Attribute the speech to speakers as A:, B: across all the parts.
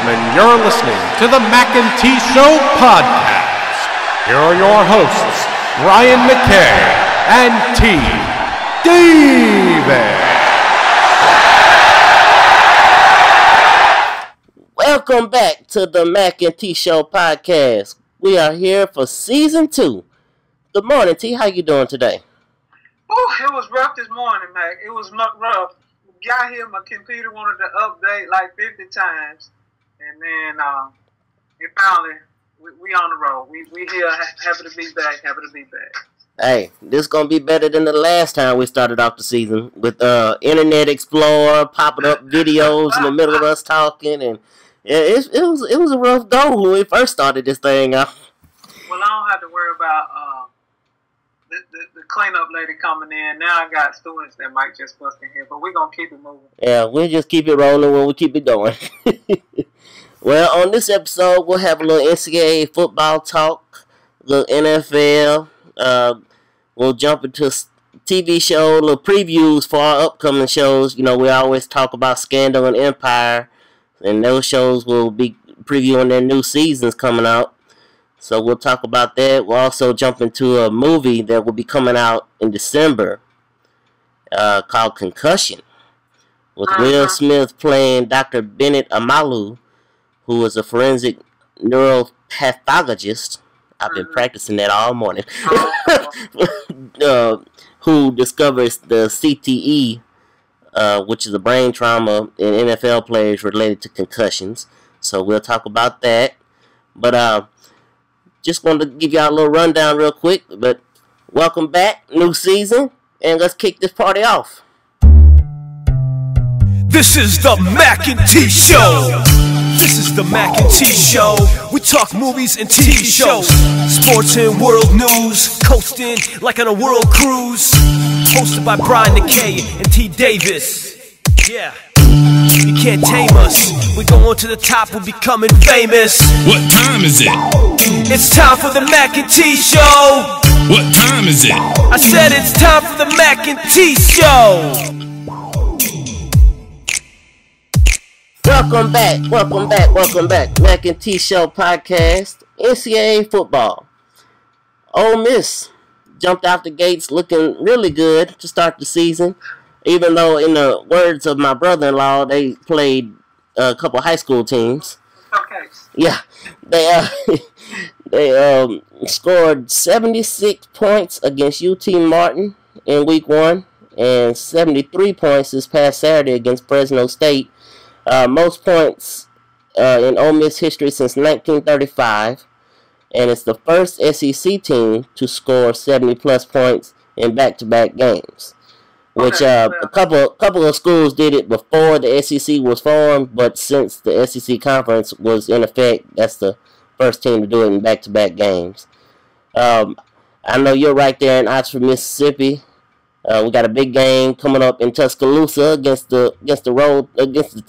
A: gentlemen, you're listening to the Mackay T Show podcast. Here are your hosts, Brian Mackay and T Davis.
B: Welcome back to the Mackay T Show podcast. We are here for season 2. Good morning, T. How you doing today?
C: Oh, it was rough this morning, Mac. It was rough. Got here, my computer wanted to update like 50 times, and then it finally we on the road. We here, happy to be back.
B: Hey, this is gonna be better than the last time we started off the season with Internet Explorer popping up videos in the middle of us talking, and it was a rough go when we first started this thing out.
C: Well, I don't have to worry about the cleanup lady coming in. Now I got students that might just bust in here, but we're going to keep it moving.
B: Yeah, we'll just keep it rolling when we keep it going. Well, on this episode, we'll have a little NCAA football talk, a little NFL. We'll jump into TV show, little previews for our upcoming shows. You know, we always talk about Scandal and Empire, and those shows will be previewing their new seasons coming out. So we'll talk about that. We'll also jump into a movie that will be coming out in December called Concussion, with Will Smith playing Dr. Bennett Amalu, who is a forensic neuropathologist. I've been practicing that all morning. Who discovers the CTE, which is a brain trauma in NFL players related to concussions. So we'll talk about that. But just wanted to give y'all a little rundown real quick, but welcome back, new season, and let's kick this party off.
D: This is the Mackay T Show. This is the Mackay T Show. We talk movies and TV shows, sports and world news, coasting like on a world cruise. Hosted by Brian Mackay and T Davis. Yeah. You can't tame us. We're going to the top, we're becoming famous.
E: What time is it?
D: It's time for the Mackay T Show.
E: What time is it?
D: I said it's time for the Mackay T Show.
B: Welcome back. Mackay T Show podcast, NCAA football. Ole Miss jumped out the gates looking really good to start the season. Even though, in the words of my brother-in-law, they played a couple high school teams.
C: Okay.
B: Yeah, they scored 76 points against UT Martin in week 1, and 73 points this past Saturday against Fresno State. Most points in Ole Miss history since 1935, and it's the first SEC team to score 70-plus points in back-to-back games. Which a couple of schools did it before the SEC was formed, but since the SEC conference was in effect, that's the first team to do it in back-to-back games. I know you're right there in Oxford, Mississippi. We got a big game coming up in Tuscaloosa against the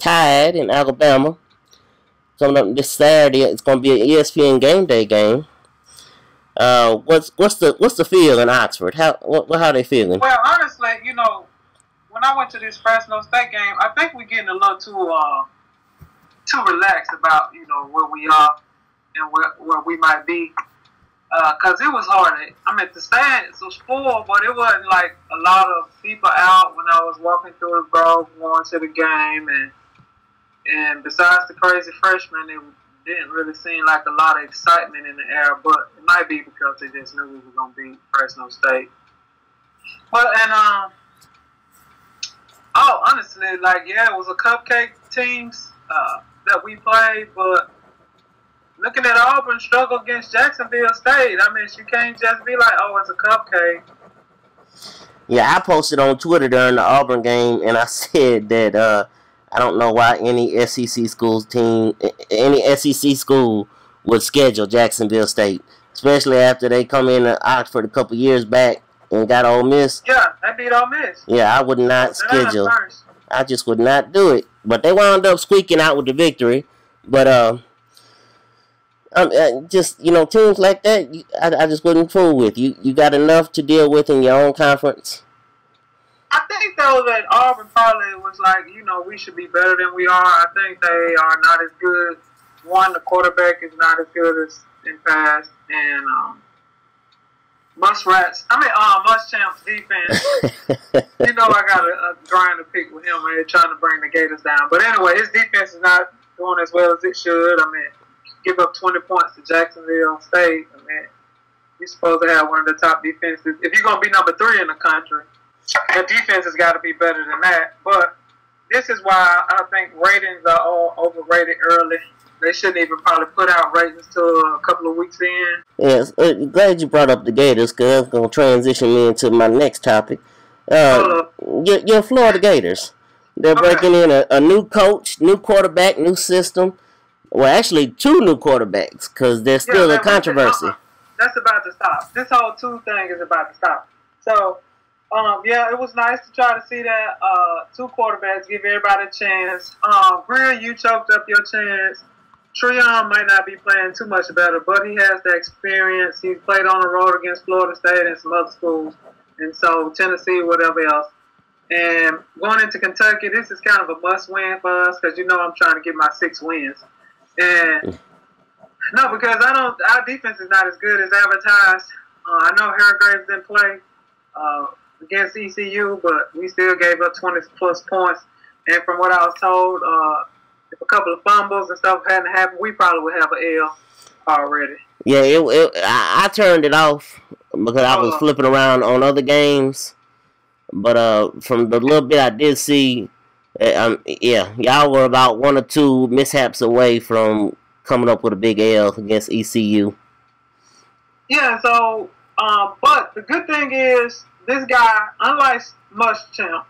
B: Tide in Alabama. Coming up this Saturday, it's going to be an ESPN Game Day game. What's the feel in Oxford? How they feeling?
C: Well, honestly, you know, when I went to this Fresno State game, I think we're getting a little too relaxed about, you know, where we are and where we might be. Cause it was hard. I mean, the stands was full, but it wasn't like a lot of people out when I was walking through the grove going to the game, and besides the crazy freshmen, it didn't really seem like a lot of excitement in the air, but it might be because they just knew we were going to beat Fresno State. But, honestly, like, yeah, it was a cupcake teams that we played, but looking at Auburn struggle against Jacksonville State, I mean, you can't just be like, oh, it's a cupcake.
B: Yeah, I posted on Twitter during the Auburn game, and I said that, I don't know why any SEC school would schedule Jacksonville State, especially after they come in to Oxford a couple years back and got Ole Miss.
C: Yeah, they beat Ole Miss.
B: Yeah, I would not schedule. I just would not do it. But they wound up squeaking out with the victory. But just, you know, teams like that, I just wouldn't fool with. You got enough to deal with in your own conference.
C: I think though that Auburn probably was like, you know, we should be better than we are. I think they are not as good. One, the quarterback is not as good as in past, and Muschamp's defense. You know, I got a grind to pick with him, man, trying to bring the Gators down. But anyway, his defense is not doing as well as it should. I mean, give up 20 points to Jacksonville State. I mean, you're supposed to have one of the top defenses. If you're going to be number 3 in the country, the defense has got to be better than that. But this is why I think ratings are all overrated early. They shouldn't even probably put out ratings till a couple of weeks in.
B: Yes, glad you brought up the Gators, because that's going to transition me into my next topic. Your Florida Gators. They're breaking in a new coach, new quarterback, new system. Well, actually, 2 new quarterbacks, because there's still a controversy.
C: That's about to stop. This whole 2 thing is about to stop. So, yeah, it was nice to try to see that 2 quarterbacks give everybody a chance. Greer, you choked up your chance. Treon might not be playing too much better, but he has the experience. He's played on the road against Florida State and some other schools, and so Tennessee, whatever else. And going into Kentucky, this is kind of a must-win for us because, you know, I'm trying to get my 6 wins. And no, because our defense is not as good as advertised. I know Hargraves didn't play against ECU, but we still gave up 20-plus points. And from what I was told, if a couple of fumbles and stuff hadn't happened, we probably would have an L already. Yeah,
B: I turned it off because I was flipping around on other games. But from the little bit I did see, y'all were about 1 or 2 mishaps away from coming up with a big L against ECU.
C: Yeah, so, but the good thing is, this guy, unlike Muschamp,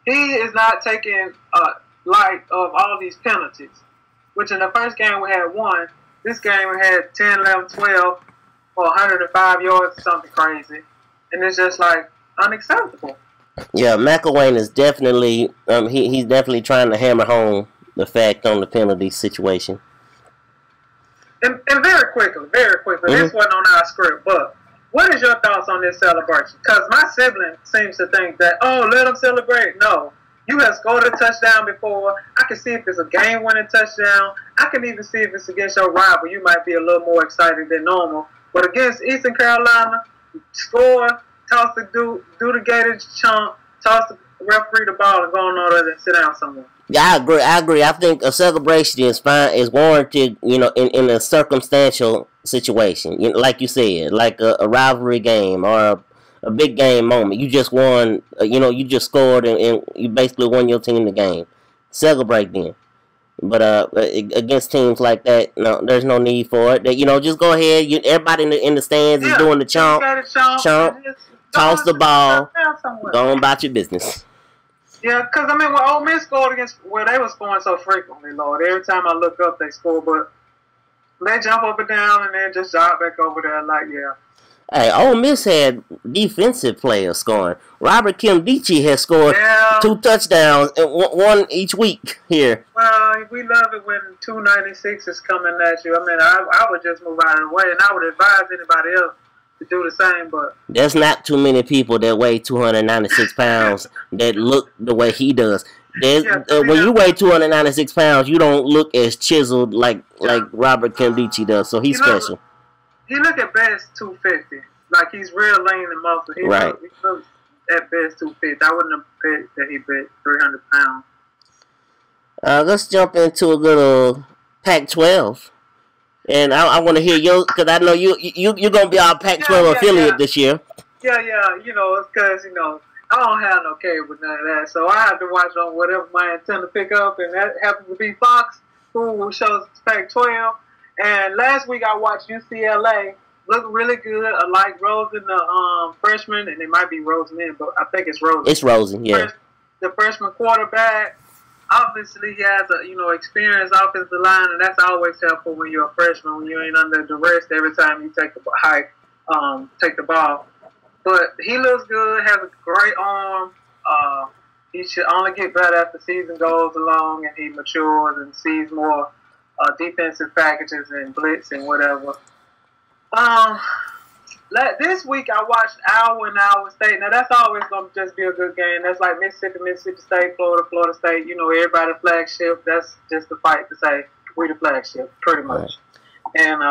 C: he is not taking light of all these penalties, which in the first game we had 1. This game we had 10, 11, 12 for 105 yards or something crazy. And it's just like unacceptable.
B: Yeah, McElwain is definitely, he's definitely trying to hammer home the fact on the penalty situation.
C: And very quickly, this wasn't on our script, but what is your thoughts on this celebration? Because my sibling seems to think that, oh, let them celebrate. No. You have scored a touchdown before. I can see if it's a game-winning touchdown. I can even see if it's against your rival. You might be a little more excited than normal. But against Eastern Carolina, score, toss the do the Gators chunk, toss the referee the ball, and go on over there and sit down somewhere.
B: Yeah, I agree. I think a celebration is fine, is warranted, you know, in a circumstantial situation. You know, like you said, like a rivalry game or a big game moment. You just won, you know, you just scored and you basically won your team the game. Celebrate then. But against teams like that, no, there's no need for it. You know, just go ahead. Everybody in the stands is doing the chomp, toss the ball, go on about your business.
C: Yeah, because, I mean, when Ole Miss scored against, well, they were scoring so frequently, Lord. Every time I look up, they score, but they jump up and down and then just jog back over there like, yeah.
B: Hey, Ole Miss had defensive players scoring. Robert Kimdichie has scored 2 touchdowns, and 1 each week here.
C: Well, we love it when 296 is coming at you. I mean, I would just move out of the way, and I would advise anybody else to do the same, but
B: there's not too many people that weigh 296 pounds that look the way he does. When you weigh 296 pounds, you don't look as chiseled like Robert Kimdichie does, so he's special.
C: He look at best 250. Like, he's real lean and muscle. He looks at best 250. I wouldn't have bet that he bet 300 pounds.
B: Let's jump into a little Pac-12. And I want to hear you, because I know you're going to be our Pac-12 affiliate this year.
C: Yeah, you know, it's because, you know, I don't have no cable, none of that. So I have to watch on whatever my antenna pick up, and that happens to be Fox, who shows Pac-12. And last week I watched UCLA look really good. I like Rosen, the freshman, and it might be Rosen, but I think it's Rosen.
B: It's Rosen, yeah.
C: The freshman quarterback. Obviously, he has a experienced offensive line, and that's always helpful when you're a freshman, when you ain't under duress every time you take the ball. But he looks good, has a great arm. He should only get better as the season goes along, and he matures and sees more defensive packages and blitz and whatever. This week I watched Iowa and Iowa State. Now that's always going to just be a good game. That's like Mississippi State, Florida State. You know, everybody flagship. That's just the fight to say we the flagship, pretty much. And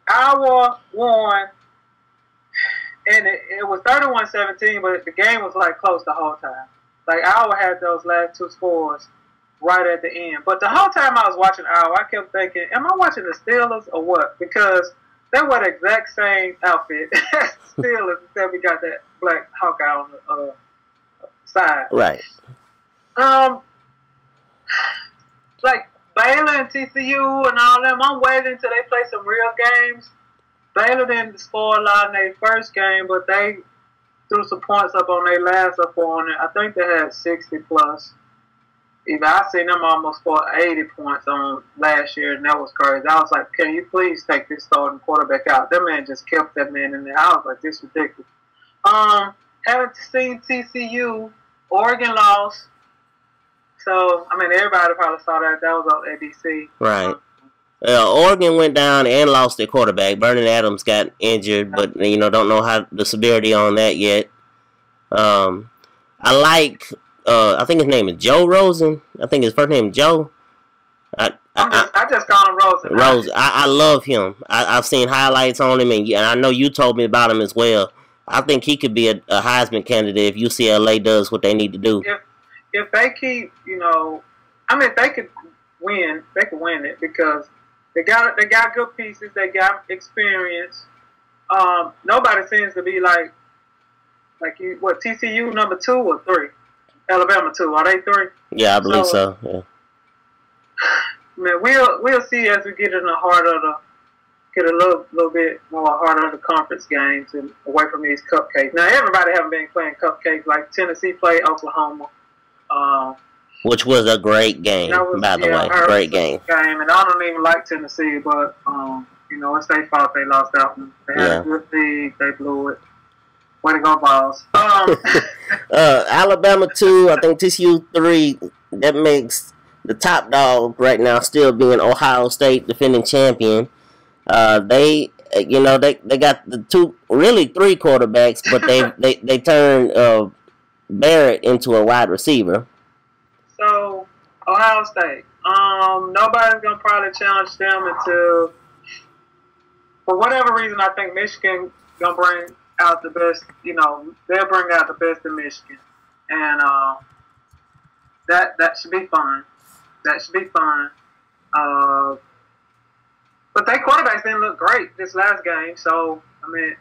C: Iowa won, and it was 31-17, but the game was like close the whole time. Like Iowa had those last two scores right at the end. But the whole time I was watching Iowa, I kept thinking, am I watching the Steelers or what? Because they were the exact same outfit as the Steelers, except we got that black Hawkeye on the side.
B: Right.
C: Like Baylor and TCU and all them, I'm waiting until they play some real games. Baylor didn't score a lot in their first game, but they threw some points up on their last opponent. I think they had 60 plus. Even I seen them almost score 80 points on last year, and that was crazy. I was like, can you please take this starting quarterback out? That man just kept that man in there. I was like, this is ridiculous. Haven't seen TCU. Oregon lost. So, I mean, everybody probably saw that. That was on ABC.
B: Right. Oregon went down and lost their quarterback. Vernon Adams got injured, but, you know, don't know how the severity on that yet. I like... I think his name is Joe Rosen. I think his first name is Joe.
C: I just call him Rosen.
B: Rosen. I love him. I've seen highlights on him, and I know you told me about him as well. I think he could be a Heisman candidate if UCLA does what they need to do.
C: If they keep, you know, I mean, they could win. They could win it because they got good pieces. They got experience. Nobody seems to be like TCU number 2 or 3. Alabama 2. Are they 3?
B: Yeah, I believe so. Yeah.
C: Man, we'll see as we get in the heart of get a little bit more heart of the conference games and away from these cupcakes. Now everybody haven't been playing cupcakes like Tennessee played Oklahoma,
B: which was a great game, by the way. Great game.
C: And I don't even like Tennessee, but you know, it's their fault they lost that one. They had a good league, they blew it. Way to go, balls.
B: Alabama 2, I think TCU 3. That makes the top dog right now still being Ohio State, defending champion. They got the 3 quarterbacks, but they turned Barrett into a wide receiver.
C: So Ohio State, nobody's gonna probably challenge them until, for whatever reason, I think Michigan gonna bring out the best, you know, they'll bring out the best in Michigan, and that should be fun. That should be fun. But their quarterbacks didn't look great this last game, so I mean,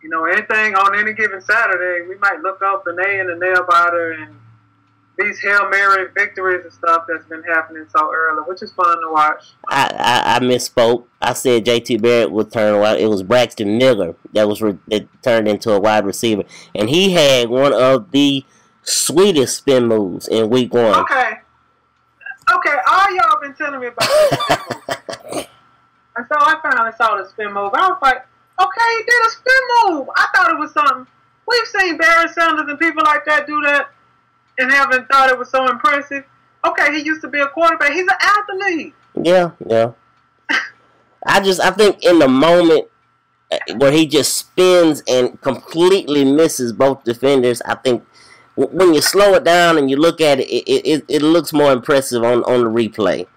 C: you know, anything on any given Saturday, we might look up and they in the nail biter and these Hail Mary victories and stuff that's been happening so early, which is fun to watch.
B: I misspoke. I said JT Barrett would turn wide. It was Braxton Miller that turned into a wide receiver, and he had one of the sweetest spin moves in week 1.
C: Okay, all y'all been telling me about this spin move. And so I finally saw the spin move. I was like, okay, he did a spin move. I thought it was something. We've seen Barry Sanders and people like that do that and haven't thought it was so impressive. Okay, he used to be a quarterback. He's an athlete.
B: Yeah. I think in the moment where he just spins and completely misses both defenders, I think when you slow it down and you look at it, it looks more impressive on the replay.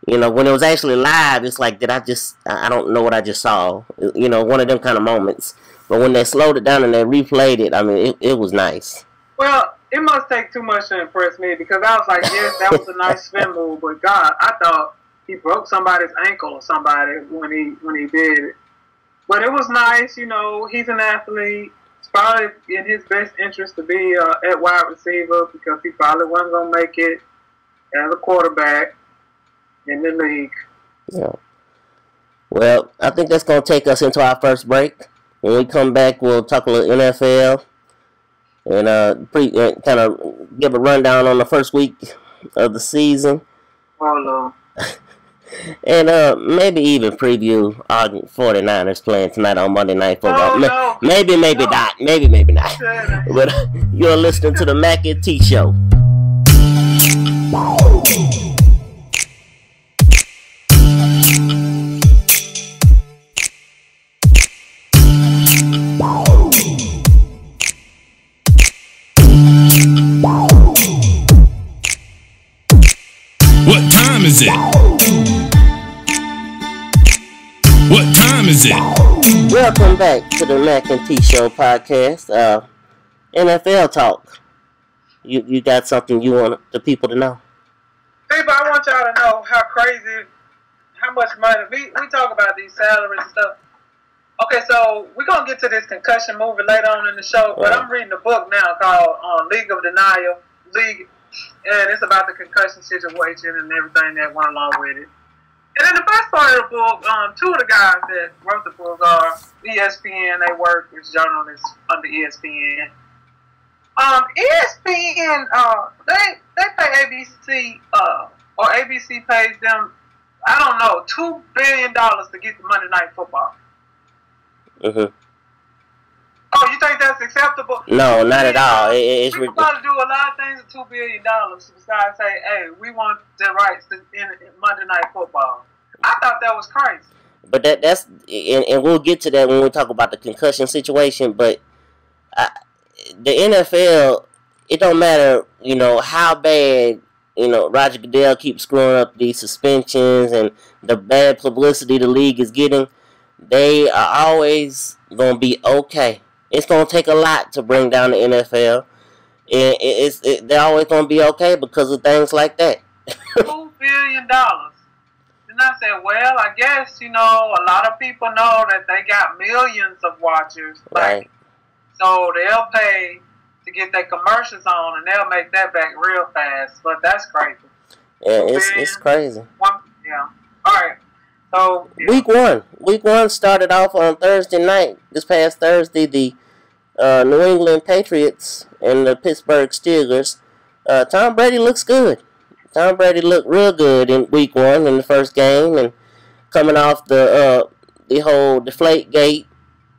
B: You know, when it was actually live, it's like, I don't know what I just saw. You know, one of them kind of moments. But when they slowed it down and they replayed it, I mean, it was nice.
C: Well, it must take too much to impress me because I was like, yes, that was a nice spin move, but God, I thought he broke somebody's ankle or somebody when he did it. But it was nice, you know, he's an athlete. It's probably in his best interest to be at wide receiver because he probably wasn't going to make it as a quarterback in the league.
B: Yeah. Well, I think that's going to take us into our first break. When we come back, we'll talk a little NFL and kind of give a rundown on the first week of the season.
C: Oh, no.
B: And maybe even preview our 49ers playing tonight on Monday Night Football.
C: Oh, no.
B: Maybe not. Maybe not. But you're listening to the Mackay T Show.
E: What time is it? What time is it?
B: Welcome back to the Mac and T Show podcast. NFL talk. You got something you want the people to know?
C: People, I want y'all to know how crazy, how much money we talk about these salaries and stuff. Okay, so we're gonna get to this Concussion movie later on in the show, but I'm reading a book now called League of Denial, and it's about the concussion situation and everything that went along with it. And in the first part of the book, two of the guys that wrote the book are ESPN. They work as journalists under ESPN. ESPN, they pay ABC, or ABC pays them, I don't know, $2 billion to get the Monday Night Football.
B: Mm-hmm.
C: Oh, you think that's acceptable?
B: No, not at all. It's
C: we about to do a lot of things with $2 billion besides say, hey, we want the rights to in Monday Night Football. I thought that was crazy.
B: But that's and we'll get to that when we talk about the concussion situation. But the NFL, it don't matter, how bad, Roger Goodell keeps screwing up these suspensions and the bad publicity the league is getting. They are always going to be okay. It's going to take a lot to bring down the NFL. And they're always going to be okay because of things like that.
C: $2 billion. And I said, well, I guess, a lot of people know that they got millions of watchers.
B: Right.
C: So they'll pay to get their commercials on, and they'll make that back real fast. But that's crazy.
B: Yeah, it's crazy.
C: Yeah. All right. So
B: yeah. Week one started off on Thursday night. This past Thursday, the New England Patriots and the Pittsburgh Steelers. Tom Brady looks good. Tom Brady looked real good in week one in the first game, and coming off the whole Deflategate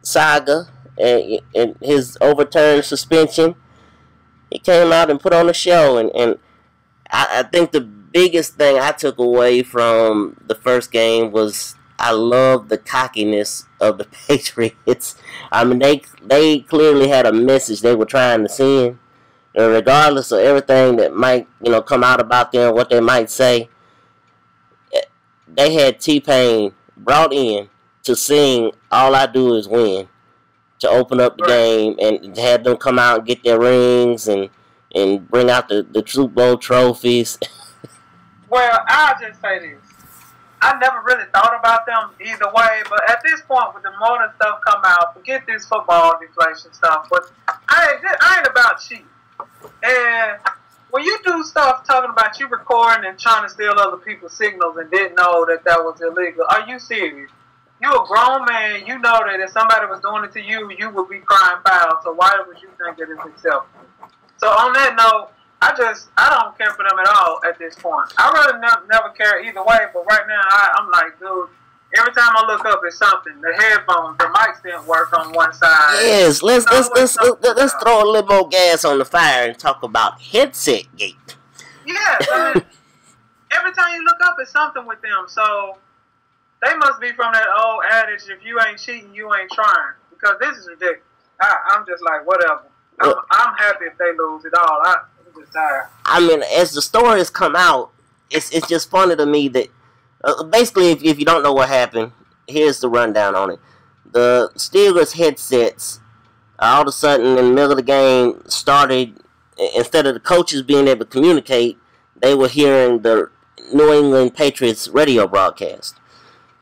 B: saga and his overturned suspension, he came out and put on a show. And I think the biggest thing I took away from the first game was I love the cockiness of the Patriots. I mean, they clearly had a message they were trying to send. And regardless of everything that might, come out about them, what they might say, they had T-Pain brought in to sing All I Do Is Win to open up the game and have them come out and get their rings and bring out the Super Bowl trophies.
C: Well, I'll just say this. I never really thought about them either way, but at this point, with the modern stuff come out, forget this football deflation stuff, but I ain't about cheap. And when you do stuff talking about you recording and trying to steal other people's signals and didn't know that was illegal, are you serious? You a grown man, you know that if somebody was doing it to you, you would be crying foul, so why would you think that it's acceptable? So on that note, I don't care for them at all at this point. I really never care either way, but right now I'm like, dude, every time I look up, it's something. The headphones, the mics didn't work on one side.
B: Yes, let's throw a little more gas on the fire and talk about headset gate.
C: Yes, I mean, every time you look up, it's something with them. So they must be from that old adage: if you ain't cheating, you ain't trying. Because this is ridiculous. I'm just like, whatever. I'm happy if they lose it all. I'm just tired.
B: I mean, as the stories come out, it's just funny to me that. Basically, if you don't know what happened, here's the rundown on it. The Steelers headsets, all of a sudden, in the middle of the game, started, instead of the coaches being able to communicate, they were hearing the New England Patriots radio broadcast.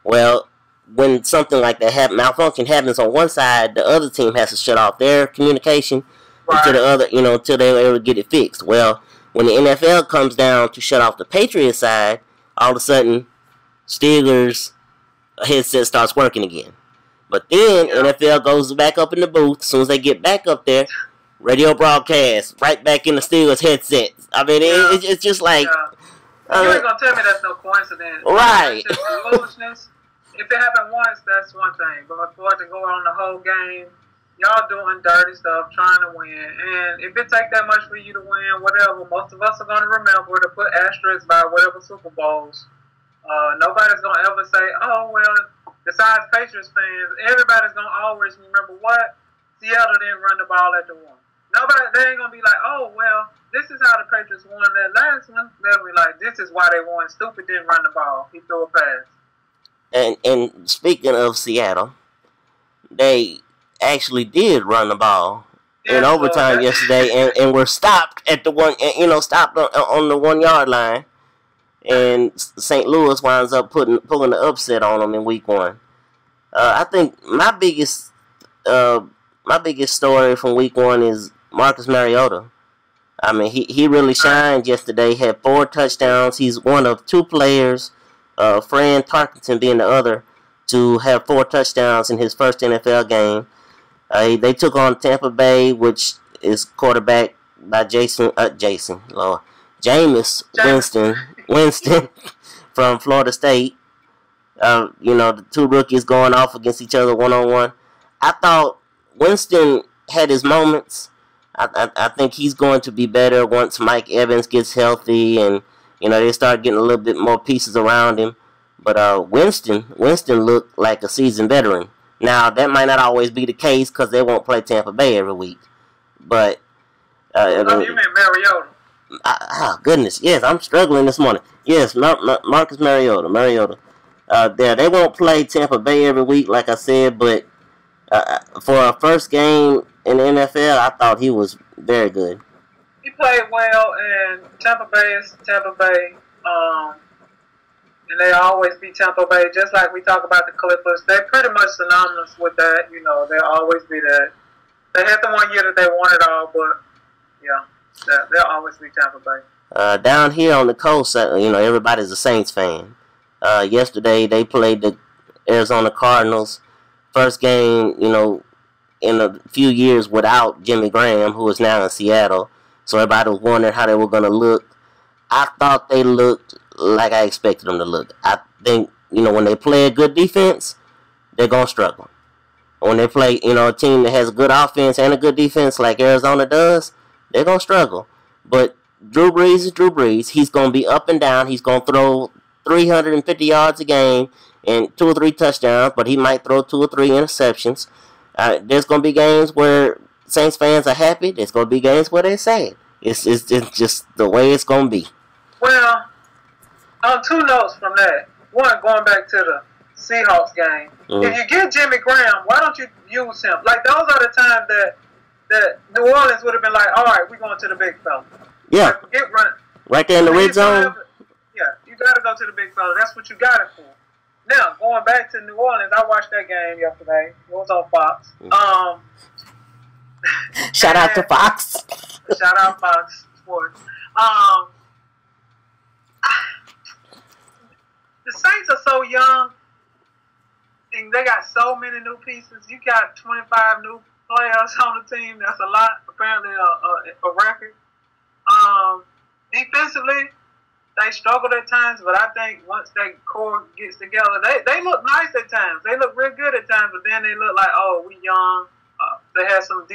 B: Well, when something like that malfunction happens on one side, the other team has to shut off their communication until the other, until they were able to get it fixed. Well, when the NFL comes down to shut off the Patriots side, all of a sudden, Steelers headset starts working again. But then NFL goes back up in the booth. As soon as they get back up there, radio broadcast right back in the Steelers headsets. I mean, it's just like...
C: You ain't gonna tell me that's no coincidence.
B: Right.
C: It's just foolishness. If it happened once, that's one thing. But for it to go on the whole game, y'all doing dirty stuff, trying to win. And if it take that much for you to win, whatever, most of us are going to remember to put asterisks by whatever Super Bowls. Nobody's going to ever say, oh, well, besides Patriots fans, everybody's going to always remember what? Seattle didn't run the ball at the one. They ain't gonna be like, oh well, this is how the Patriots won that last one. They'll be like, this is why they won. Stupid didn't run the ball. He threw a pass.
B: And speaking of Seattle, they actually did run the ball in overtime yesterday, and were stopped at the one, stopped on the 1 yard line, and St. Louis winds up pulling the upset on them in week 1. I think my biggest story from week 1 is Marcus Mariota. I mean, he really shined yesterday. Had 4 touchdowns. He's one of 2 players, Fran Tarkenton being the other, to have 4 touchdowns in his first NFL game. They took on Tampa Bay, which is quarterbacked by Jameis Winston from Florida State. The 2 rookies going off against each other one-on-one. I thought Winston had his moments. I think he's going to be better once Mike Evans gets healthy and, they start getting a little bit more pieces around him. But Winston looked like a seasoned veteran. Now, that might not always be the case because they won't play Tampa Bay every week. But... you
C: mean Mariota?
B: Goodness. Yes, I'm struggling this morning. Yes, Marcus Mariota. They won't play Tampa Bay every week, like I said, but for a first game in the NFL, I thought he was very good.
C: He played well, and Tampa Bay is Tampa Bay. And they always beat Tampa Bay, just like we talk about the Clippers. They're pretty much synonymous with that. They'll always be that. They had the 1 year that they won it all, but yeah, they'll always be Tampa Bay.
B: Down here on the coast, everybody's a Saints fan. Yesterday they played the Arizona Cardinals. First game, in a few years without Jimmy Graham, who is now in Seattle. So everybody was wondering how they were going to look. I thought they looked like I expected them to look. I think, when they play a good defense, they're going to struggle. When they play, a team that has a good offense and a good defense like Arizona does, they're going to struggle. But Drew Brees is Drew Brees. He's going to be up and down. He's going to throw 350 yards a game and 2 or 3 touchdowns, but he might throw 2 or 3 interceptions. There's going to be games where Saints fans are happy. There's going to be games where they're sad. It's just the way it's going to be.
C: Well, on 2 notes from that. One, going back to the Seahawks game. Mm-hmm. If you get Jimmy Graham, why don't you use him? Like, those are the times that New Orleans would have been like, all right, we're going to the big fella.
B: Yeah.
C: Like,
B: right there in the red zone.
C: Yeah, you got to go to the big fella. That's what you got it for. Now, going back to New Orleans, I watched that game yesterday. It was on Fox.
B: Shout out to Fox.
C: Shout out Fox Sports. The Saints are so young, and they got so many new pieces. You got 25 new players on the team. That's a lot. Apparently, a record. Defensively, they struggled at times, but I think once that core gets together, they look nice at times. They look real good at times, but then they look like, oh, we young. They had some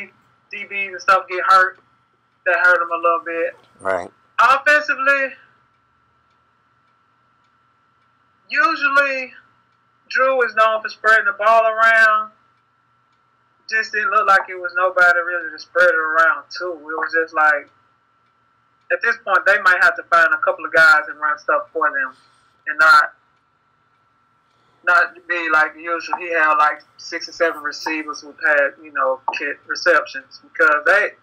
C: DBs and stuff get hurt. That hurt them a little bit.
B: Right.
C: Offensively, usually Drew is known for spreading the ball around. Just didn't look like it was nobody really to spread it around to. It was just like, at this point, they might have to find a couple of guys and run stuff for them, and not be like usual. He had like 6 or 7 receivers who had kit receptions, because they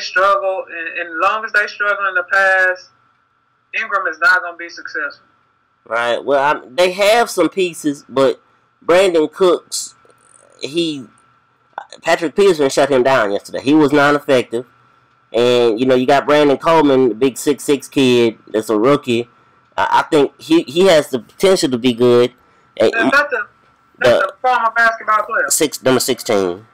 C: struggle, and as long as they struggle in the pass, Ingram is not going to be successful.
B: Right. Well, they have some pieces, but Brandon Cooks, Patrick Peterson shut him down yesterday. He was non-effective. And, you got Brandon Coleman, the big 6'6" kid that's a rookie. I think he has the potential to be good.
C: Is that the former basketball player?
B: Number 16.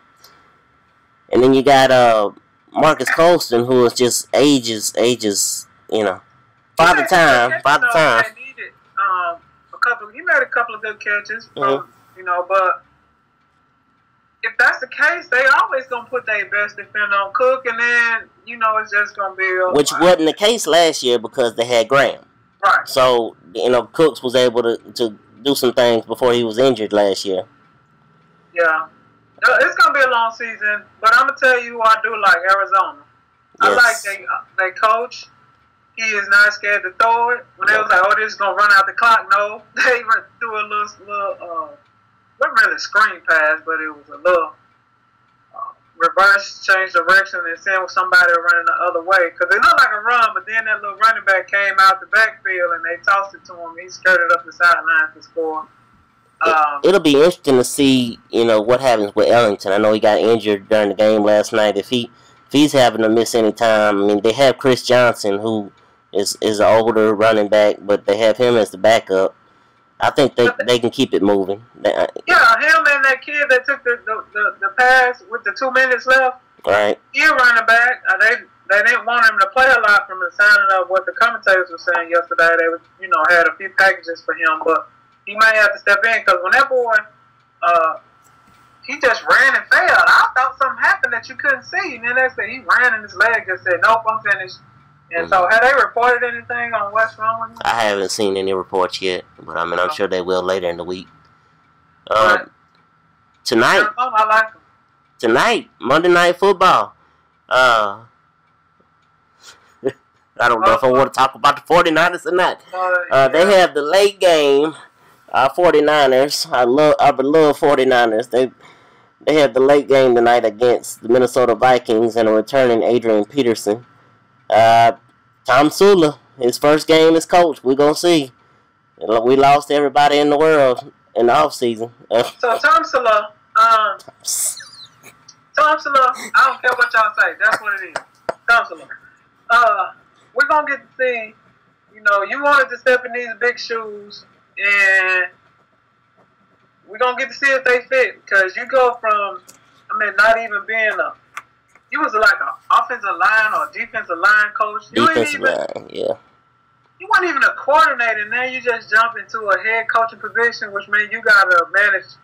B: And then you got Marcus Colston, who is just ages, Father time.
C: He made a couple of good catches, but if that's the case, they always gonna put their best defender on Cook, and then it's just gonna be
B: which wasn't the case last year because they had Graham.
C: Right.
B: So Cooks was able to do some things before he was injured last year.
C: Yeah. It's gonna be a long season, but I'm gonna tell you who I do like. Arizona. I like they coach. He is not scared to throw it. When they was like, "Oh, this is gonna run out the clock," no, they threw a little wasn't really a screen pass, but it was a little reverse, change direction, and send somebody running the other way. Because it looked like a run, but then that little running back came out the backfield and they tossed it to him. He skirted up the sideline to score.
B: It'll be interesting to see, what happens with Ellington. I know he got injured during the game last night. If he's having to miss any time, I mean, they have Chris Johnson, who is an older running back, but they have him as the backup. I think they can keep it moving.
C: Yeah, him and that kid that took the pass with the 2 minutes left.
B: Right.
C: He a running back. They didn't want him to play a lot from the sounding of what the commentators were saying yesterday. They was, had a few packages for him, but he might have to step in because when that boy, he just ran and failed. I thought something happened that you couldn't see. And then they said he ran and his leg just said, "Nope, I'm finished." And so, have they reported anything on what's wrong with him?
B: I haven't seen any reports yet, but I mean, I'm sure they will later in the week. Tonight,
C: I like him.
B: Tonight, Monday Night Football. I don't know if I want to talk about the 49ers or not. They have the late game. 49ers, our beloved 49ers. They have the late game tonight against the Minnesota Vikings and a returning Adrian Peterson. Tom Sula, his first game as coach. We're going to see. We lost everybody in the world in the offseason.
C: So Tom Sula, I don't care what y'all say. That's what it is. Tom Sula. We're going to get to see, you wanted to step in these big shoes, and we're going to get to see if they fit. Because you go from, not even being you was like an offensive line or defensive line coach.
B: Defensive line, yeah.
C: You weren't even a coordinator, and now you just jump into a head coaching position, which means you got to manage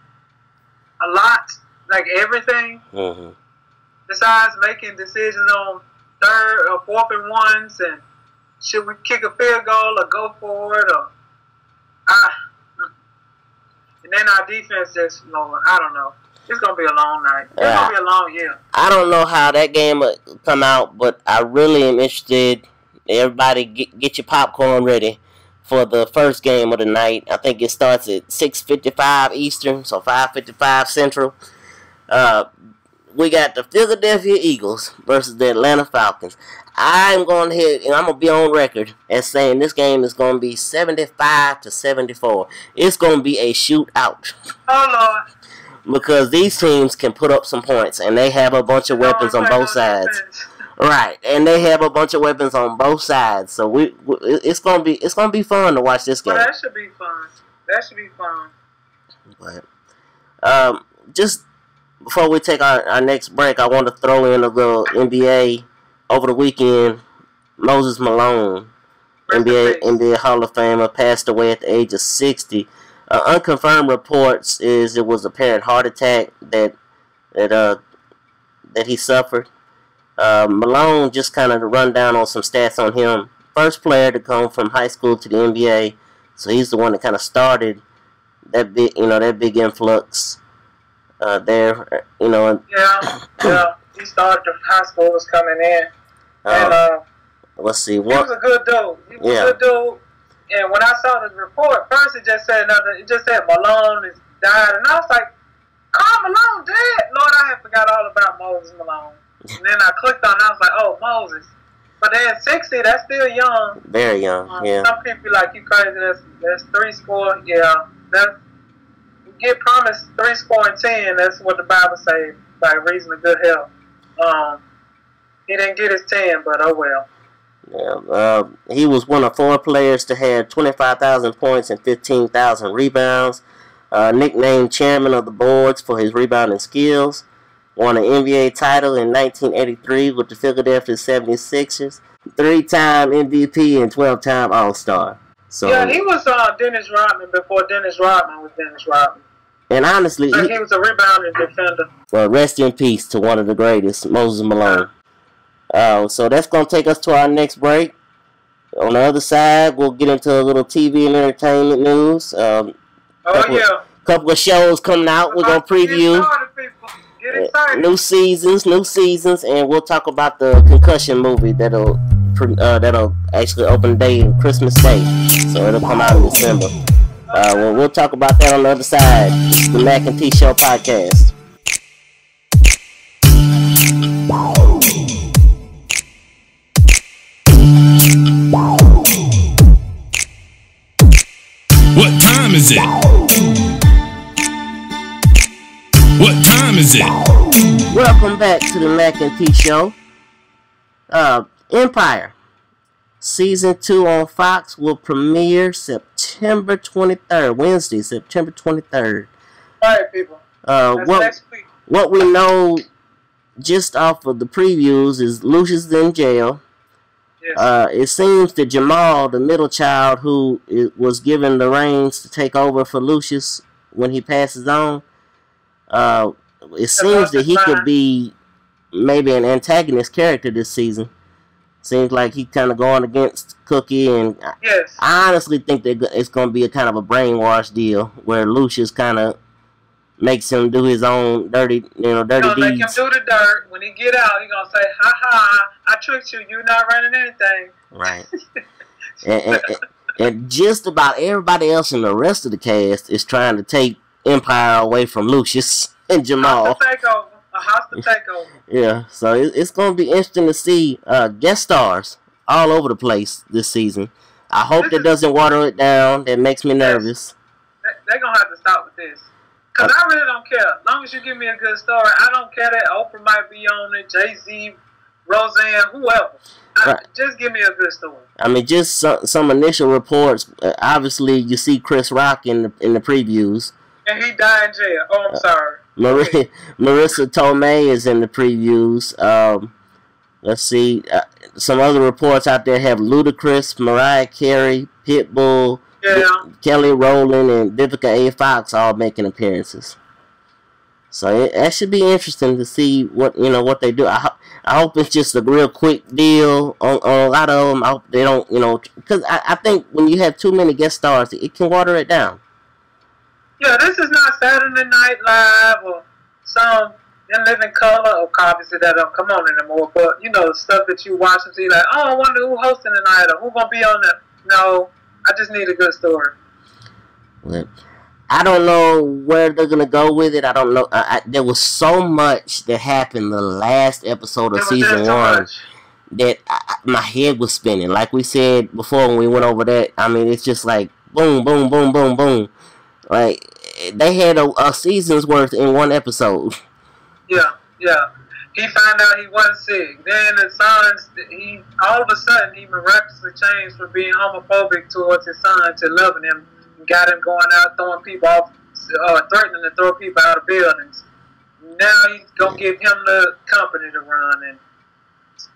C: a lot, like everything, besides making decisions on 3rd or 4th and 1s, and should we kick a field goal or go for it, or and then our defense just, I don't know. It's going to be a long night. It's going to be a long year.
B: I don't know how that game will come out, but I really am interested. Everybody get your popcorn ready for the first game of the night. I think it starts at 6:55 Eastern, so 5:55 Central. We got the Philadelphia Eagles versus the Atlanta Falcons. I'm going ahead and I'm going to be on record as saying this game is going to be 75-74. It's going to be a shootout.
C: Oh, Lord.
B: Because these teams can put up some points, and they have a bunch of weapons on both sides. Right, and they have a bunch of weapons on both sides. So it's gonna be fun to watch this game.
C: Well, that should be fun. That should be fun.
B: But just before we take our next break, I want to throw in a little NBA over the weekend. Moses Malone, NBA Hall of Famer, passed away at the age of 60. Unconfirmed reports is it was apparent heart attack that he suffered. Malone, just kind of to run down on some stats on him. First player to come from high school to the NBA, so he's the one that kind of started that big influx there.
C: Yeah. He started the high school was coming in, and
B: let's see.
C: He was a good dude. And when I saw the report, first it just said Malone is died, and I was like, "Carl Malone dead?" Lord, I had forgot all about Moses Malone. And then I clicked on it, and I was like, "Oh, Moses." But then 60, that's still young.
B: Very young, yeah.
C: Some people be like, "You crazy? That's 3 score." Yeah, you get promised 3 score and 10. That's what the Bible says by reason of good health. He didn't get his 10, but oh well.
B: Yeah, he was one of 4 players to have 25,000 points and 15,000 rebounds. Nicknamed chairman of the boards for his rebounding skills. Won an NBA title in 1983 with the Philadelphia 76ers. 3-time MVP and 12-time All-Star. So,
C: yeah, he was Dennis Rodman before Dennis Rodman was Dennis Rodman.
B: And honestly,
C: he was a rebounding defender.
B: Well, rest in peace to one of the greatest, Moses Malone. So that's going to take us to our next break. On the other side, we'll get into a little TV and entertainment news. Couple of shows coming out. We're going to preview.
C: Get excited.
B: New seasons, and we'll talk about the Concussion movie that'll actually open day on Christmas Day, so it'll come out in December. We'll talk about that on the other side. This is the Mac and T Show podcast.
E: What time is it? What time is it?
B: Welcome back to the Mac and T Show. Empire Season 2 on Fox will premiere September 23rd, Wednesday, September 23rd.
C: Alright, people. Next week.
B: What we know just off of the previews is Lucius is in jail.
C: Yes.
B: It seems that Jamal, the middle child who was given the reins to take over for Lucius when he passes on, it seems that he could be maybe an antagonist character this season. Seems like he's kind of going against Cookie, and
C: yes.
B: I honestly think that it's going to be a kind of a brainwash deal where Lucius kind of makes him do his own dirty deeds.
C: Make him do the dirt. When he get out, he gonna say, "Ha ha! I tricked you. You're not running anything."
B: Right. and just about everybody else in the rest of the cast is trying to take Empire away from Lucius and Jamal.
C: A hostile takeover.
B: Yeah, so it's going to be interesting to see guest stars all over the place this season. I hope that doesn't water it down. That makes me nervous.
C: They're going to have to stop with this. Because I really don't care. As long as you give me a good story, I don't care that Oprah might be on it, Jay-Z, Roseanne, whoever. Just give me a good story. I mean, just some initial reports. Obviously, you see Chris Rock in the previews. And he died in jail. Oh, I'm sorry.
B: Marissa Tomei is in the previews. Let's see. Some other reports out there have Ludacris, Mariah Carey, Pitbull, Kelly Rowland, and Vivica A. Fox all making appearances. So that should be interesting to see what they do. I hope it's just a real quick deal on a lot of them. I hope they don't, because I think when you have too many guest stars, it can water it down.
C: Yeah, this is not Saturday Night Live or some In Living Color. Or obviously that don't come on anymore. But the stuff that you watch and see, like, oh, I wonder who hosting tonight or who gonna be on that. No, I just need a good story.
B: Well, I don't know where they're gonna go with it. I don't know. There was so much that happened the last episode of season 1 that my head was spinning. Like we said before when we went over that. I mean, it's just like boom, boom, boom, boom, boom. Like they had a season's worth in one episode. Yeah.
C: He found out he wasn't sick. Then the son, all of a sudden he miraculously changed from being homophobic towards his son to loving him. Got him going out throwing people off, threatening to throw people out of buildings. Now he's gonna give him the company to run and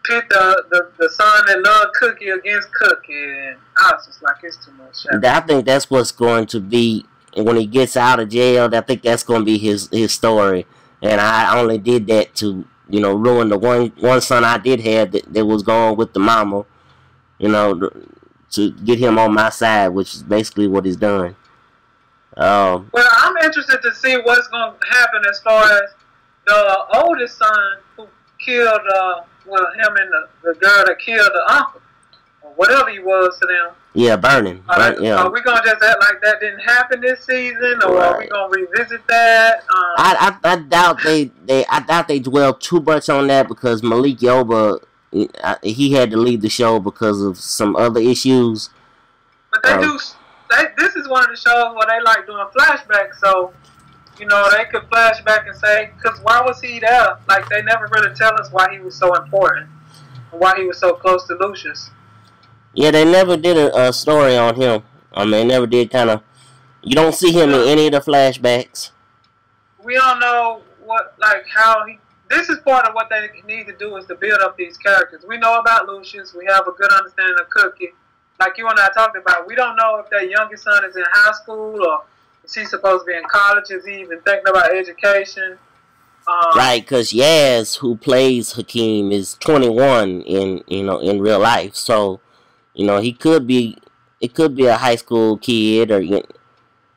C: pit the son that loved Cookie against Cookie. And I was just like, it's too much.
B: I think that's what's going to be when he gets out of jail. I think that's going to be his story. And I only did that to ruin the one son I did have that was going with the mama. To get him on my side, which is basically what he's done.
C: Well, I'm interested to see what's going to happen as far as the oldest son who killed, him and the girl that killed the uncle, or whatever he was to them.
B: Yeah, burning.
C: Are we going to just act like that didn't happen this season, or are we going to revisit that?
B: I doubt they dwell too much on that because Malik Yoba, he had to leave the show because of some other issues.
C: But this is one of the shows where they like doing flashbacks, so they could flash back and say, because why was he there? Like, they never really tell us why he was so important and why he was so close to Lucius.
B: Yeah, they never did a story on him. I mean, they never did you don't see him in any of the flashbacks.
C: We don't know how he. This is part of what they need to do is to build up these characters. We know about Lucius. We have a good understanding of Cookie. Like you and I talked about, we don't know if that youngest son is in high school or is he supposed to be in college. Is he even thinking about education?
B: Right, because Yaz, who plays Hakeem, is 21 in real life. So, he could be. It could be a high school kid, or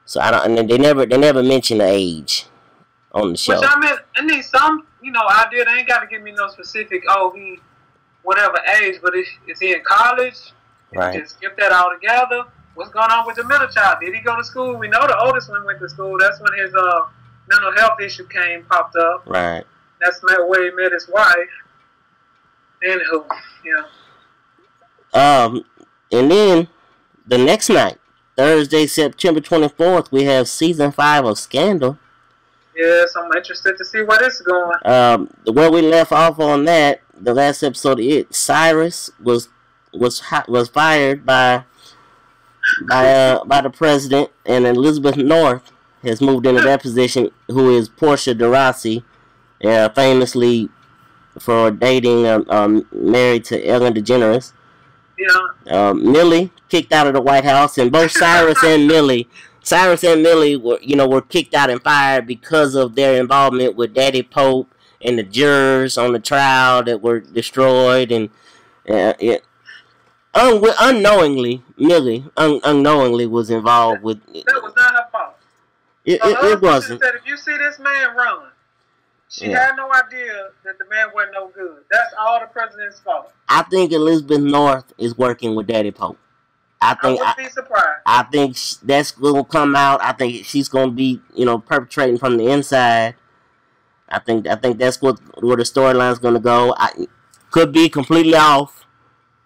B: so I don't. And they never mention the age. on the show.
C: Which I mean, I need some, idea. They ain't got to give me no specific. Oh, he whatever age, but is he in college?
B: Right.
C: Just skip that all together. What's going on with the middle child? Did he go to school? We know the oldest one went to school. That's when his mental health issue popped up.
B: Right.
C: That's where he met his wife. Anywho,
B: and then the next night, Thursday, September 24th, we have season 5 of Scandal.
C: Yes, I'm interested to see where this is going.
B: Where we left off on that, the last episode, Cyrus was fired by the president, and Elizabeth North has moved into that position, who is Portia de Rossi, famously for dating married to Ellen DeGeneres.
C: Yeah.
B: Millie kicked out of the White House, and both Cyrus and Millie were kicked out and fired because of their involvement with Daddy Pope and the jurors on the trial that were destroyed, and unknowingly, Millie unknowingly was involved with.
C: That was not her fault.
B: It wasn't.
C: Said, if you see this man run, she had no idea that the man wasn't no good. That's all the president's fault. I
B: think Elizabeth North is working with Daddy Pope. I
C: wouldn't be surprised.
B: I think that's going to come out. I think she's going to be, perpetrating from the inside. I think that's where the storyline's going to go. Could be completely off.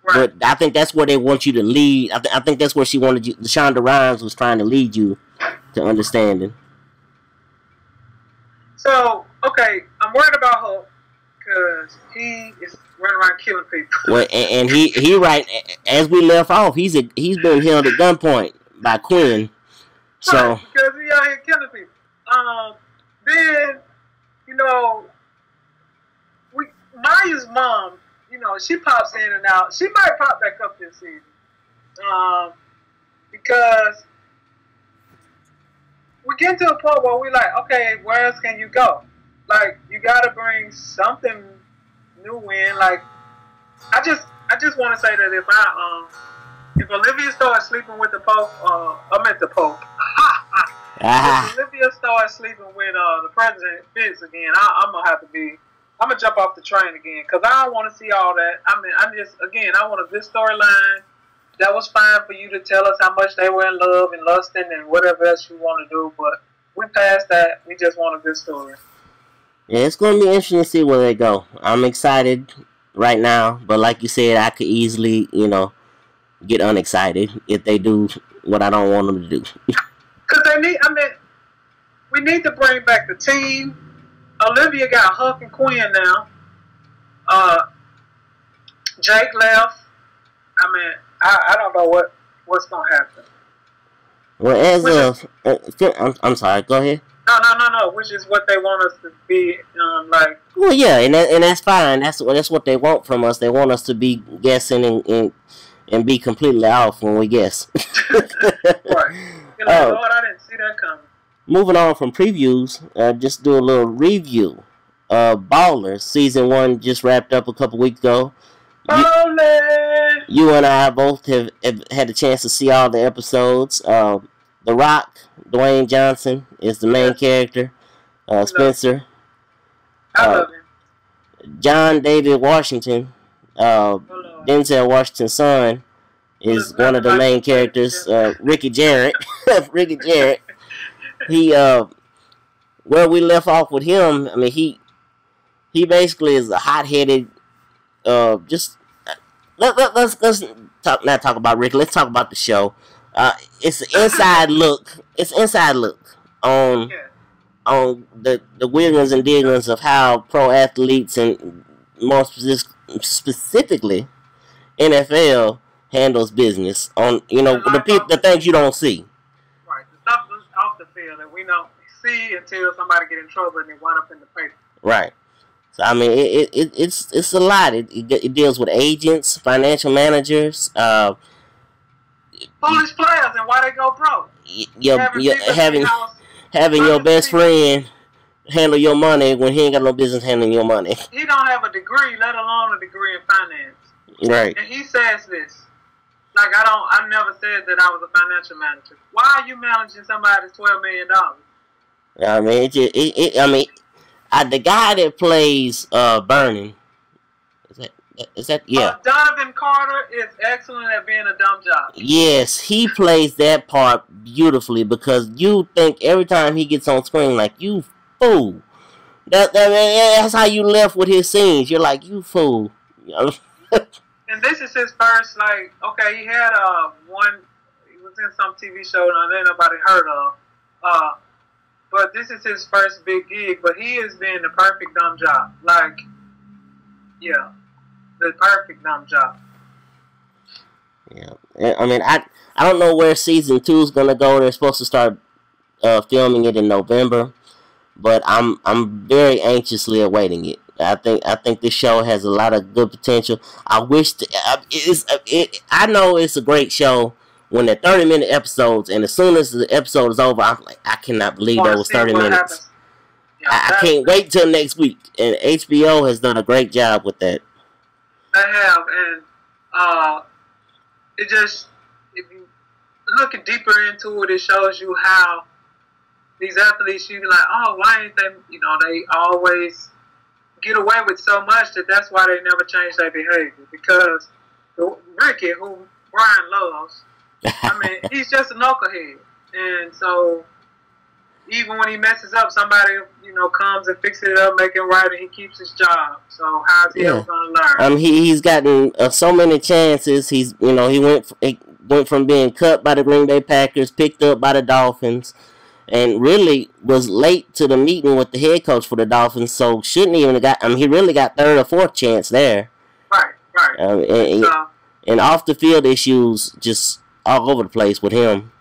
B: Right. But I think that's where they want you to lead. I think that's where she wanted you. Shonda Rhimes was trying to lead you to understanding.
C: So, okay, I'm worried about Hulk because he is running around killing people.
B: Well, and he right as we left off, he's been held at gunpoint by Quinn. So
C: right, because he out here killing people. Then Maya's mom. She pops in and out. She might pop back up this season. Because we get to a point where we're like, okay, where else can you go? Like, you got to bring something new in. Like, I just want to say that if Olivia starts sleeping with the Pope, the Pope. If Olivia starts sleeping with the President Fitz again, I'm gonna jump off the train again, because I don't want to see all that. I mean, I want a good storyline. That was fine for you to tell us how much they were in love and lusting and whatever else you want to do, but we passed that. We just want a good story.
B: Yeah, it's going to be interesting to see where they go. I'm excited right now, but like you said, I could easily, get unexcited if they do what I don't want them to do.
C: Because we need to bring back the team. Olivia got Huck and Quinn now. Jake left. I don't know what's going to happen.
B: Well, I'm sorry, go ahead.
C: No, which is what they want us to be, like.
B: Well, yeah, and that's fine. That's what they want from us. They want us to be guessing and be completely off when we guess.
C: Right. Lord, I didn't see that coming.
B: Moving on from previews, just do a little review. Ballers, season 1 just wrapped up a couple weeks ago. You and I both have had a chance to see all the episodes. The Rock, Dwayne Johnson, is the main character. Spencer.
C: I love him.
B: John David Washington, Denzel Washington's son, is one of the main characters. Ricky Jarrett. Ricky Jarrett. He, where we left off with him, he basically is a hot-headed, let's not talk about Ricky. Let's talk about the show. It's an inside look. It's inside look on the wiggins and diggins of how pro athletes and more specifically NFL handles business on the things you don't see.
C: Right, the stuff off the field that we don't see until somebody get in trouble and they wind up in the paper.
B: Right. So it's a lot. It deals with agents, financial managers,
C: foolish players, and why they go broke.
B: Having your best friend handle your money when he ain't got no business handling your money.
C: He don't have a degree, let alone a degree in finance.
B: Right.
C: And he says this. Like, I never said that I was a financial manager. Why are you managing somebody's $12 million?
B: I mean, the guy that plays Burning, is that yeah.
C: Donovan Carter is excellent at being a dumb job.
B: Yes, he plays that part beautifully because you think every time he gets on screen, like, you fool. That's how you left with his scenes. You're like, you fool.
C: And this is his first, like, okay, he had he was in some TV show that nobody heard of. But this is his first big gig, but he is being the perfect dumb job. Like, yeah, the perfect dumb job.
B: Yeah, I mean, I don't know where season 2 is gonna go. They're supposed to start filming it in November, but I'm very anxiously awaiting it. I think this show has a lot of good potential. I wish I know it's a great show when they're 30-minute episodes, and as soon as the episode is over, I'm like, I cannot believe that was 30 minutes.
C: Yeah,
B: I can't wait till next week. And HBO has done a great job with that.
C: They have, and it just, if you look deeper into it, it shows you how these athletes, you be like, oh, why ain't they, they always get away with so much that's why they never change their behavior. Because Ricky, who Brian loves, I mean, he's just a knucklehead. And so, even when he messes up, somebody, comes and fixes it up, make it right, and he keeps his job. So, how's he ever going to learn?
B: He's gotten so many chances. He went from being cut by the Green Bay Packers, picked up by the Dolphins, and really was late to the meeting with the head coach for the Dolphins. So, shouldn't even have got. He really got third or fourth chance there.
C: Right.
B: And off the field issues, just all over the place with him.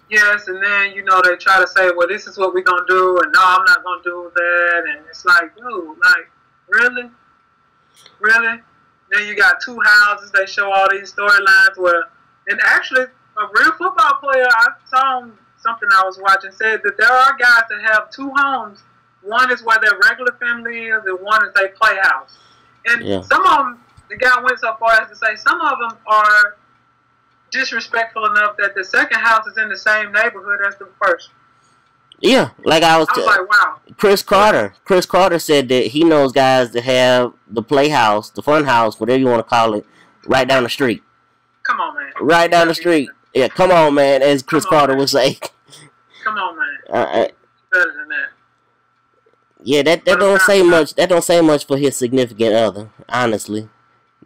C: Yes, and then, they try to say, well, this is what we're going to do, and no, I'm not going to do that, and it's like, dude, like, really? Really? Then you got two houses, they show all these storylines where, and actually, a real football player, I saw something I was watching, said that there are guys that have two homes. One is where their regular family is, and one is their playhouse. And some of them, the guy went so far as to say, some of them are disrespectful enough that the second house is in the same neighborhood as the first.
B: Yeah, like I was
C: like, wow.
B: Chris Carter said that he knows guys that have the playhouse, the fun house, whatever you want to call it, right down the street.
C: Come on, man.
B: Right down the street. Yeah, come on, man, as Chris Carter would say.
C: Come on, man. Better than that.
B: Yeah, that don't say much. That don't say much for his significant other, honestly.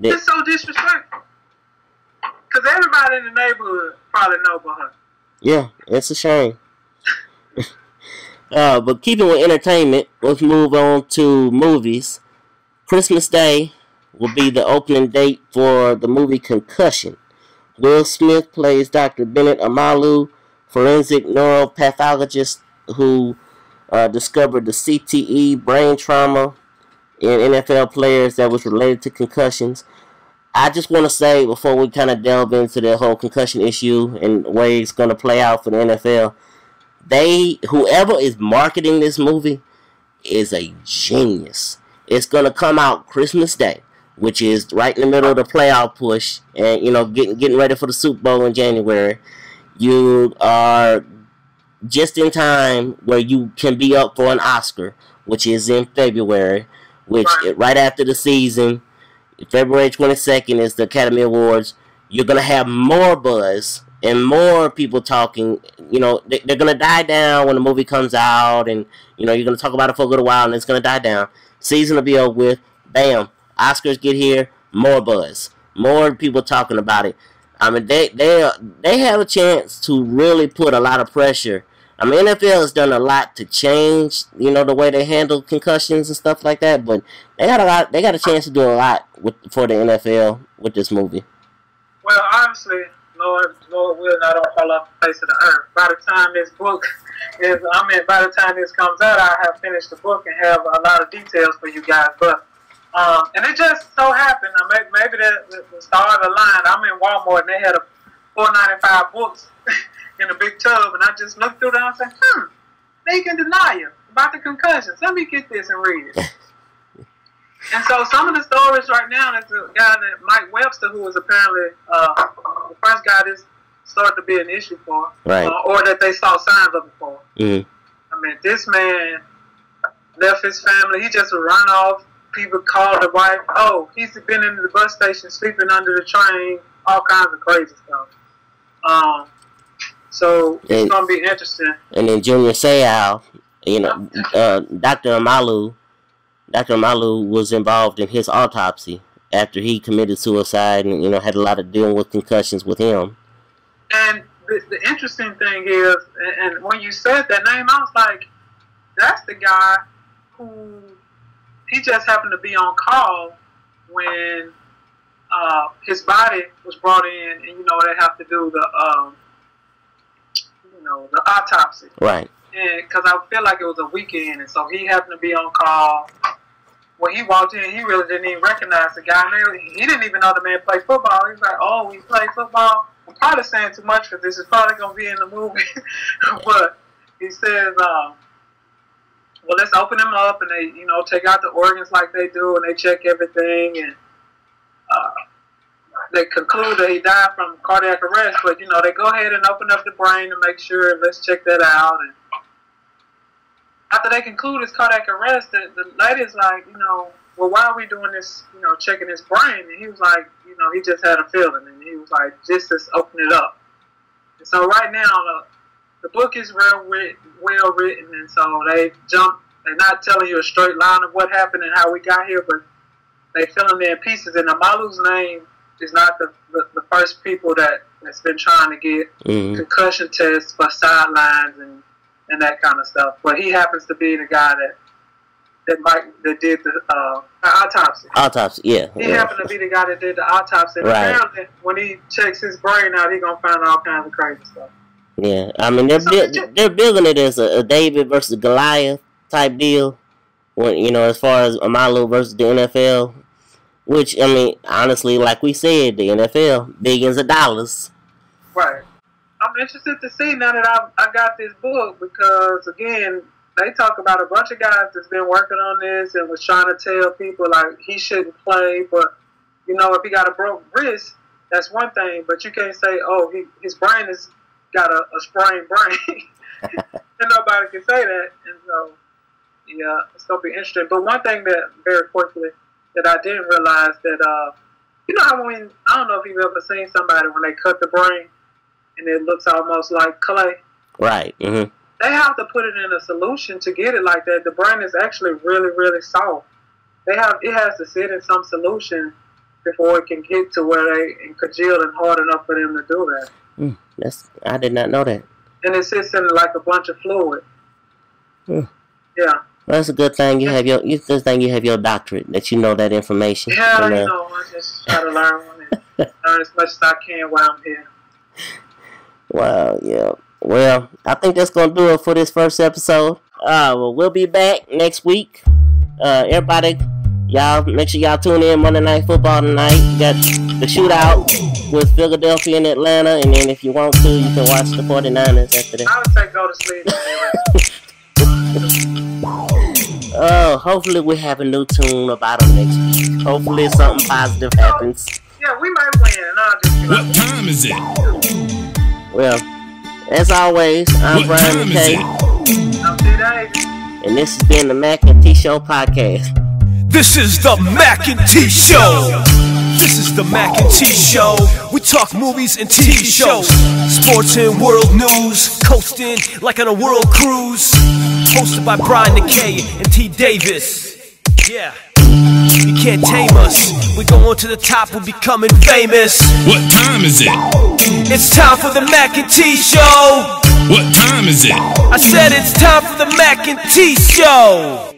C: It's so disrespectful. Because everybody in the neighborhood probably know about her.
B: Yeah, it's a shame. But keeping with entertainment, let's move on to movies. Christmas Day will be the opening date for the movie Concussion. Will Smith plays Dr. Bennett Amalu, forensic neuropathologist who discovered the CTE brain trauma in NFL players that was related to concussions. I just want to say, before we kind of delve into the whole concussion issue and the way it's going to play out for the NFL, whoever is marketing this movie is a genius. It's going to come out Christmas Day, which is right in the middle of the playoff push, and getting ready for the Super Bowl in January. You are just in time where you can be up for an Oscar, which is in February, which right after the season. February 22nd is the Academy Awards. You're going to have more buzz and more people talking. They're going to die down when the movie comes out, and, you're going to talk about it for a little while, and it's going to die down. Season will be over with. Bam. Oscars get here. More buzz. More people talking about it. I mean, they have a chance to really put a lot of pressure. I mean, NFL has done a lot to change, the way they handle concussions and stuff like that. But they got a chance to do a lot for the NFL with this movie.
C: Well, obviously, Lord will not fall off the face of the earth. By the time this book by the time this comes out, I have finished the book and have a lot of details for you guys. But and it just so happened, maybe the star of the line. I'm in Walmart and they had a $4.95 books in a big tub, and I just looked through them and said, they can deny you about the concussions. Let me get this and read it. And so some of the stories right now, there's a guy that Mike Webster, who was apparently the first guy this started to be an issue for,
B: right.
C: Or that they saw signs of it for.
B: Mm-hmm.
C: I I mean, this man left his family. He just would run off. People called the wife. Oh, he's been in the bus station sleeping under the train. All kinds of crazy stuff. So it's going to be interesting.
B: And then Junior Seau, you know, Dr. Amalu was involved in his autopsy after he committed suicide, and you know, had a lot of dealing with concussions with him.
C: And the interesting thing is, and when you said that name, I was like, that's the guy who, he just happened to be on call when his body was brought in, and you know, they have to do the the autopsy.
B: Right.
C: And because I feel like it was a weekend, and so he happened to be on call. When he walked in, he really didn't even recognize the guy. He didn't even know the man played football. He's like, "Oh, he played football." I'm probably saying too much because this is probably going to be in the movie. But he says, "Well, let's open him up, and they, you know, take out the organs like they do, and they check everything, and they conclude that he died from cardiac arrest. But you know, they go ahead and open up the brain to make sure, and let's check that out." And after they conclude his cardiac arrest, the lady's like, you know, well, why are we doing this, you know, checking his brain? And he was like, you know, he just had a feeling. And he was like, just open it up. And so right now, the book is well written. And so they're not telling you a straight line of what happened and how we got here, but they filling in pieces. And Amalu's name is not the first people that's been trying to get concussion tests for sidelines and that kind of stuff, but he happens to be the guy that did the autopsy. Autopsy,
B: yeah.
C: He happened to be the guy that did the autopsy. And apparently, when he checks his brain out, he's gonna find all kinds of crazy stuff.
B: Yeah, I mean they're building it as a David versus Goliath type deal. When you know, as far as Amalu versus the NFL, which I mean, honestly, like we said, the NFL billions of dollars.
C: Right. I'm interested to see now that I got this book, because again, they talk about a bunch of guys that's been working on this and was trying to tell people like he shouldn't play, but you know, if he got a broke wrist, that's one thing, but you can't say, oh, his brain has got a sprained brain. And nobody can say that. And so yeah, it's gonna be interesting. But one thing that very quickly that I didn't realize that you know how when, I don't know if you've ever seen somebody when they cut the brain and it looks almost like clay.
B: Right. Mm-hmm.
C: They have to put it in a solution to get it like that. The brain is actually really, really soft. It has to sit in some solution before it can get to where they congeal and hard enough for them to do that.
B: I did not know that.
C: And it sits in like a bunch of fluid. Yeah.
B: Well, that's a good thing you have your doctorate, that you know that information.
C: Yeah, you know, I just try to learn as much as I can while I'm here.
B: Wow, yeah. Well, I think that's going to do it for this first episode. Well, we'll be back next week. Everybody, y'all, make sure y'all tune in Monday Night Football tonight. You got the shootout with Philadelphia and Atlanta, and then if you want to, you can watch the 49ers after that.
C: I would say go to sleep.
B: Hopefully we have a new tune about them next week. Hopefully something positive happens.
C: Yeah, we might win, and I'll just be like,
E: What time is it?
B: Well, as always, I'm Brian Mackay.
C: I'm T Davis.
B: And this has been the Mac and T Show podcast.
D: This is the Mac and T Show. This is the Mac and T Show. We talk movies and TV shows, sports and world news, coasting like on a world cruise. Hosted by Brian Mackay and T Davis. Yeah. You can't tame us. We're going to the top, we're becoming famous.
E: What time is it?
D: It's time for the Mac and T Show.
E: What time is it?
D: I said it's time for the Mac and T Show.